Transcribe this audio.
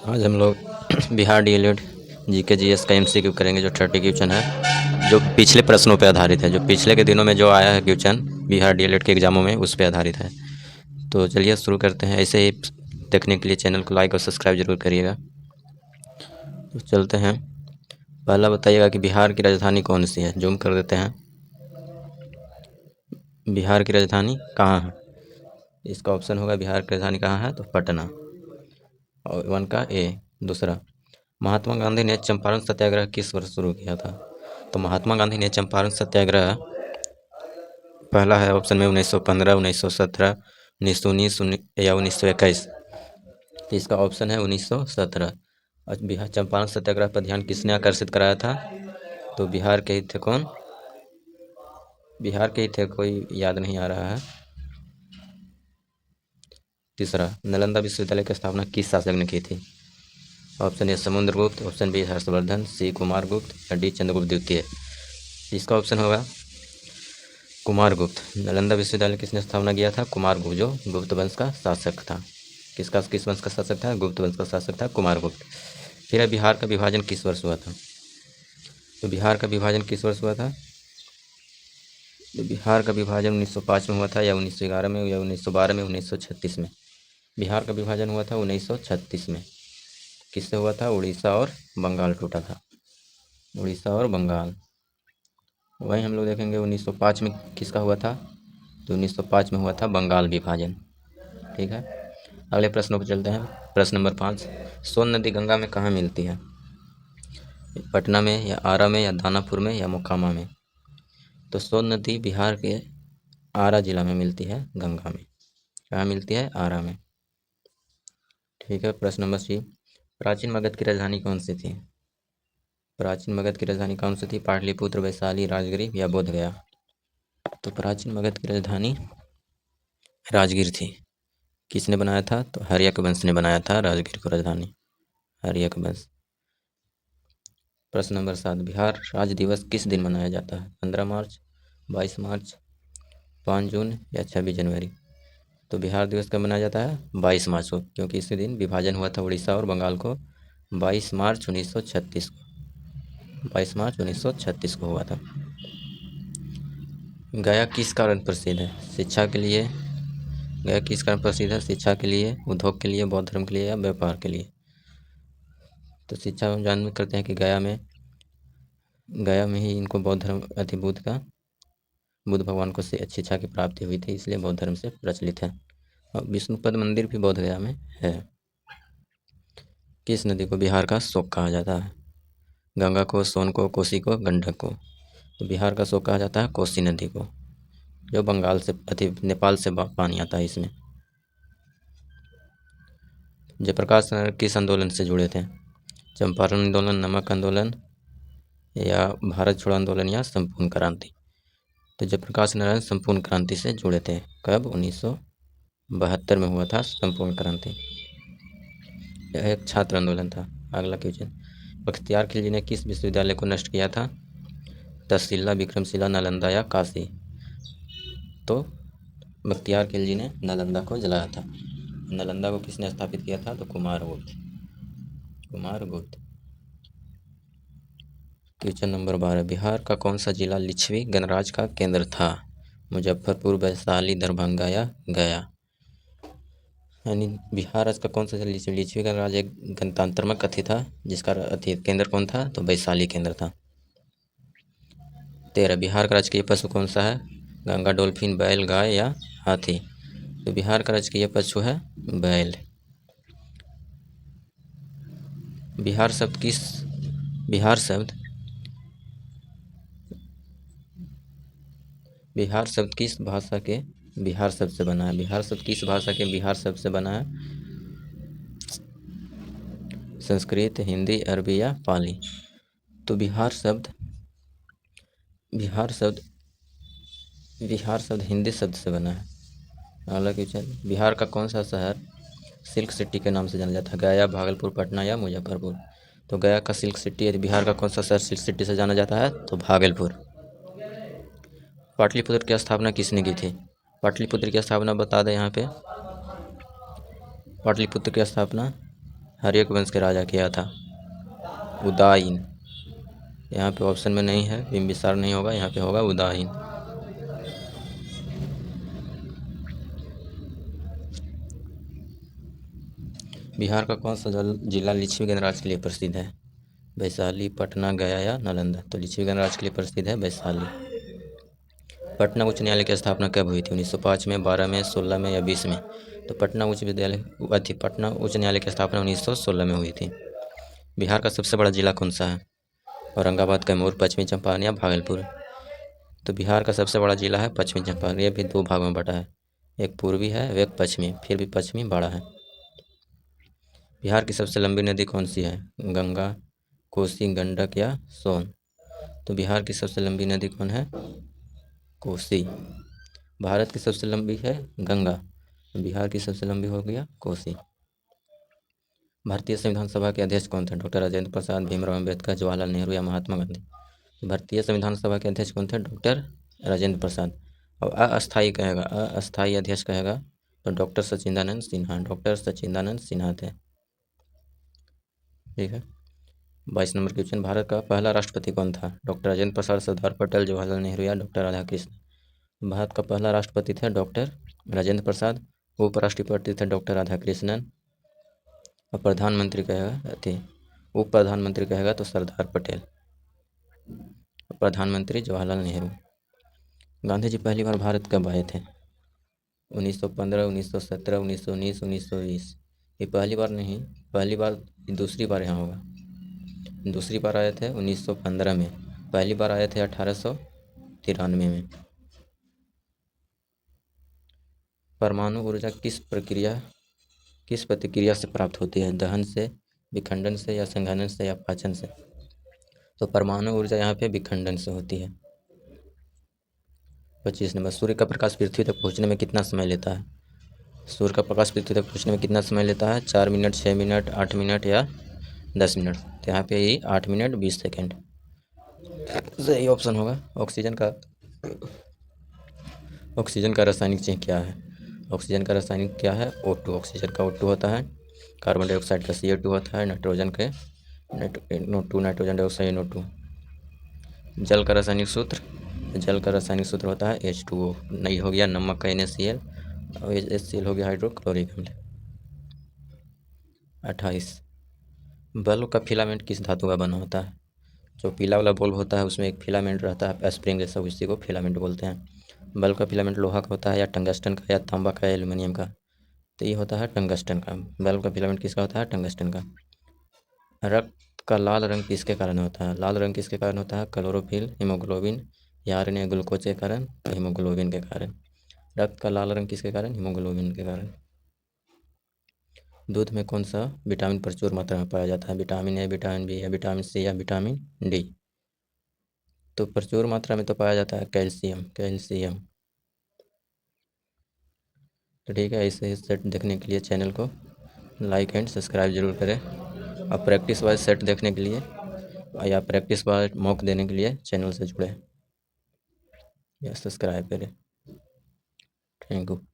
आज हम लोग बिहार डीएलएड जीके जीएस का एमसीक्यू करेंगे, जो 30 क्वेश्चन है, जो पिछले प्रश्नों पे आधारित है, जो पिछले के दिनों में जो आया है क्वेश्चन बिहार डीएलएड के एग्ज़ामों में, उस पे आधारित है। तो चलिए शुरू करते हैं। ऐसे ही देखने के लिए चैनल को लाइक और सब्सक्राइब जरूर करिएगा। तो चलते हैं। पहला बताइएगा कि बिहार की राजधानी कौन सी है। जूम कर देते हैं। बिहार की राजधानी कहाँ है? इसका ऑप्शन होगा बिहार की राजधानी कहाँ है, तो पटना। और 1 का ए। दूसरा, महात्मा गांधी ने चंपारण सत्याग्रह किस वर्ष शुरू किया था? तो महात्मा गांधी ने चंपारण सत्याग्रह, पहला है ऑप्शन में 1915, 1917, 1919 या 1921। तो इसका ऑप्शन है 1917। और बिहार चंपारण सत्याग्रह पर ध्यान किसने आकर्षित कराया था? तो बिहार के ही थे। कौन? बिहार के ही थे, कोई याद नहीं आ रहा है। तीसरा, नालंदा विश्वविद्यालय की स्थापना किस शासक ने की थी? Option A Samudragupta, option B Harshavardhan, C Kumaragupta या डी चंद्रगुप्त द्वितीय। इसका ऑप्शन होगा कुमारगुप्त। नालंदा विश्वविद्यालय किसने स्थापना किया था? कुमारगुप्त, जो गुप्त वंश का शासक था। किस वंश का शासक था? गुप्त वंश का शासक था कुमारगुप्त। फिर है, बिहार का विभाजन किस वर्ष हुआ था? तो बिहार का विभाजन किस वर्ष हुआ था? तो बिहार का विभाजन 1905 में हुआ था, या 1911 में, या 1912 में, 1936 में। बिहार का विभाजन हुआ था 1936 में। किससे हुआ था? उड़ीसा और बंगाल टूटा था। उड़ीसा और बंगाल। वहीं हम लोग देखेंगे 1905 में किसका हुआ था? तो 1905 में हुआ था बंगाल विभाजन। ठीक है, अगले प्रश्नों पर चलते हैं। प्रश्न नंबर 5, सोन नदी गंगा में कहाँ मिलती है? पटना में, या आरा में, या दानापुर में, या मोकामा में। तो सोन नदी बिहार के आरा जिला में मिलती है, गंगा में। कहाँ मिलती है? आरा में। ठीक है, प्रश्न नंबर 6, प्राचीन मगध की राजधानी कौन सी थी? प्राचीन मगध की राजधानी कौन सी थी? पाटलिपुत्र, वैशाली, राजगिरी या बोधगया। तो प्राचीन मगध की राजधानी राजगीर थी। किसने बनाया था? तो हर्यक वंश ने बनाया था राजगीर को राजधानी, हर्यक वंश। प्रश्न नंबर 7, बिहार राज्य दिवस किस दिन मनाया जाता है? 15 मार्च, 22 मार्च, 5 जून या 26 जनवरी। तो बिहार दिवस कब मनाया जाता है? 22 मार्च को, क्योंकि इसी दिन विभाजन हुआ था उड़ीसा और बंगाल को। 22 मार्च 1936 को, 22 मार्च 1936 को हुआ था। गया किस कारण प्रसिद्ध है? शिक्षा के लिए। गया किस कारण प्रसिद्ध है? शिक्षा के लिए, उद्योग के लिए, बौद्ध धर्म के लिए, या व्यापार के लिए। तो शिक्षा हम जान करते हैं कि गया में ही इनको बौद्ध धर्म बुद्ध भगवान को से शिक्षा की प्राप्ति हुई थी, इसलिए बौद्ध धर्म से प्रचलित है। और विष्णुपद मंदिर भी बोध गया में है। किस नदी को बिहार का शोक कहा जाता है? गंगा को, सोन को, कोसी को, गंडक को। तो बिहार का शोक कहा जाता है कोसी नदी को, जो बंगाल से नेपाल से पानी आता है इसमें। जयप्रकाश नारायण किस आंदोलन से जुड़े थे? चंपारण आंदोलन, नमक आंदोलन, या भारत छोड़ो आंदोलन, या संपूर्ण क्रांति। तो जयप्रकाश नारायण संपूर्ण क्रांति से जुड़े थे। कब? 1972 में हुआ था संपूर्ण क्रांति। यह एक छात्र आंदोलन था। अगला क्वेश्चन, बख्तियार खिलजी ने किस विश्वविद्यालय को नष्ट किया था? तक्षशिला, विक्रमशिला, नालंदा या काशी। तो बख्तियार खिलजी ने नालंदा को जलाया था। नालंदा को किसने स्थापित किया था? तो कुमारगुप्त। क्वेश्चन नंबर 12, बिहार का कौन सा जिला लिच्छवी गणराज्य का केंद्र था? मुजफ्फरपुर, वैशाली, दरभंगा या गया। यानी बिहार राज्य का कौन सा जिला लिच्छवी गणराज्य एक गणतंत्रात्मक अथी था, जिसका केंद्र कौन था? तो वैशाली केंद्र था। 13, बिहार का राजकीय पशु कौन सा है? गंगा, डॉल्फिन, बैल, गाय या हाथी। तो बिहार का राजकीय पशु है बैल। बिहार शब्द बिहार शब्द किस भाषा के बिहार शब्द से बना है? बिहार शब्द किस भाषा के बिहार शब्द से बना है? संस्कृत, हिंदी, अरबी या पाली। तो बिहार शब्द हिंदी शब्द से बना है। अगला क्वेश्चन, बिहार का कौन सा शहर सिल्क सिटी के नाम से जाना जाता है? गया, भागलपुर, पटना या मुजफ्फरपुर। तो गया का सिल्क सिटी है। बिहार का कौन सा शहर सिल्क सिटी से जाना जाता है? तो भागलपुर। पाटलिपुत्र की स्थापना किसने की थी? पाटलिपुत्र की स्थापना बता दें यहाँ पे। पाटलिपुत्र की स्थापना हर्यक वंश के राजा किया था? उदायन। यहाँ पे ऑप्शन में नहीं है, बिंबिसार नहीं होगा, यहाँ पे होगा उदायन। बिहार का कौन सा जिला लिच्छवी गणराज्य के लिए प्रसिद्ध है? वैशाली, पटना, गया या नालंदा? तो लिच्छवी गणराज्य के लिए प्रसिद्ध है वैशाली। पटना उच्च न्यायालय की स्थापना कब हुई थी? 1905 में, 12 में, 16 में या 20 में? तो पटना उच्च न्यायालय की स्थापना 1916 में हुई थी। बिहार का सबसे बड़ा जिला कौन सा है? औरंगाबाद, कैमूर, पश्चिमी चंपारण या भागलपुर? तो बिहार का सबसे बड़ा जिला है पश्चिमी चंपारण। ये भी दो भागों में बटा है, एक पूर्वी है, एक पश्चिमी, फिर भी पश्चिमी बड़ा है। बिहार की सबसे लंबी नदी कौन सी है? गंगा, कोसी, गंडक या सोन? तो बिहार की सबसे लंबी नदी कौन है? कोसी। भारत की सबसे लंबी है गंगा, बिहार की सबसे लंबी हो गया कोसी। भारतीय संविधान सभा के अध्यक्ष कौन थे? डॉक्टर राजेंद्र प्रसाद, भीमराव अम्बेडकर, जवाहरलाल नेहरू या महात्मा गांधी? भारतीय संविधान सभा के अध्यक्ष कौन थे? डॉक्टर राजेंद्र प्रसाद। और अस्थायी कहेगा, अस्थायी अध्यक्ष कहेगा तो डॉक्टर सचिदानंद सिन्हा, डॉक्टर सचिदानंद सिन्हा थे। ठीक है। 22 नंबर क्वेश्चन, भारत का पहला राष्ट्रपति कौन था? डॉक्टर राजेंद्र प्रसाद, सरदार पटेल, जवाहरलाल नेहरू या डॉक्टर राधाकृष्णन? भारत का पहला राष्ट्रपति थे डॉक्टर राजेंद्र प्रसाद, उपराष्ट्रपति थे डॉक्टर राधाकृष्णन, और प्रधानमंत्री कहेगा उप प्रधानमंत्री कहेगा तो सरदार पटेल, प्रधानमंत्री जवाहरलाल नेहरू। गांधी जी पहली बार भारत कब आए थे? 1915, 1917, 1919, 1920? ये पहली बार नहीं, पहली बार, दूसरी बार यहाँ होगा। दूसरी बार आए थे 1915 में, पहली बार आए थे 1893 में। परमाणु ऊर्जा किस प्रतिक्रिया से प्राप्त होती है? दहन से, विखंडन से या संघनन से या पाचन से? तो परमाणु ऊर्जा यहाँ पे विखंडन से होती है। 25 नंबर, सूर्य का प्रकाश पृथ्वी तक पहुँचने में कितना समय लेता है? सूर्य का प्रकाश पृथ्वी तक पहुँचने में कितना समय लेता है? 4 मिनट, 6 मिनट, 8 मिनट या 10 मिनट? तो यहाँ पे ये 8 मिनट 20 सेकेंड सही ऑप्शन होगा। ऑक्सीजन का रासायनिक चिन्ह क्या है? ऑक्सीजन का रासायनिक क्या है? O2। ऑक्सीजन का O2 होता है, कार्बन डाइऑक्साइड का CO2 होता है, नाइट्रोजन डाइऑक्साइड NO2। जल का रासायनिक सूत्र होता है H2O। नहीं हो गया नमक का NaCl, और HCl हो गया हाइड्रोक्लोरिक अम्ल। 28, बल्ब का फिलामेंट किस धातु का बना होता है? जो पीला वाला बल्ब होता है उसमें एक फिलामेंट रहता है स्प्रिंग जैसा, उसी को फिलामेंट बोलते हैं। बल्ब का फिलामेंट लोहा का होता है या टंगस्टन का या तांबा का या एल्युमिनियम का? तो ये होता है टंगस्टन का। बल्ब का फिलामेंट किसका होता है? टंगस्टन का। रक्त का लाल रंग किसके कारण होता है? लाल रंग किसके कारण होता है? क्लोरोफिल, हीमोग्लोबिन या आरएनए ग्लूकोज के कारण? हीमोग्लोबिन के कारण। रक्त का लाल रंग किसके कारण? हीमोग्लोबिन के कारण। दूध में कौन सा विटामिन प्रचुर मात्रा में पाया जाता है? विटामिन ए, विटामिन बी या विटामिन सी या विटामिन डी? तो प्रचुर मात्रा में तो पाया जाता है कैल्शियम। तो ठीक है, ऐसे ही सेट देखने के लिए चैनल को लाइक एंड सब्सक्राइब जरूर करें, और प्रैक्टिस वाइज सेट देखने के लिए या प्रैक्टिस वाइज मॉक देने के लिए चैनल से जुड़ें या सब्सक्राइब करें। Thank you.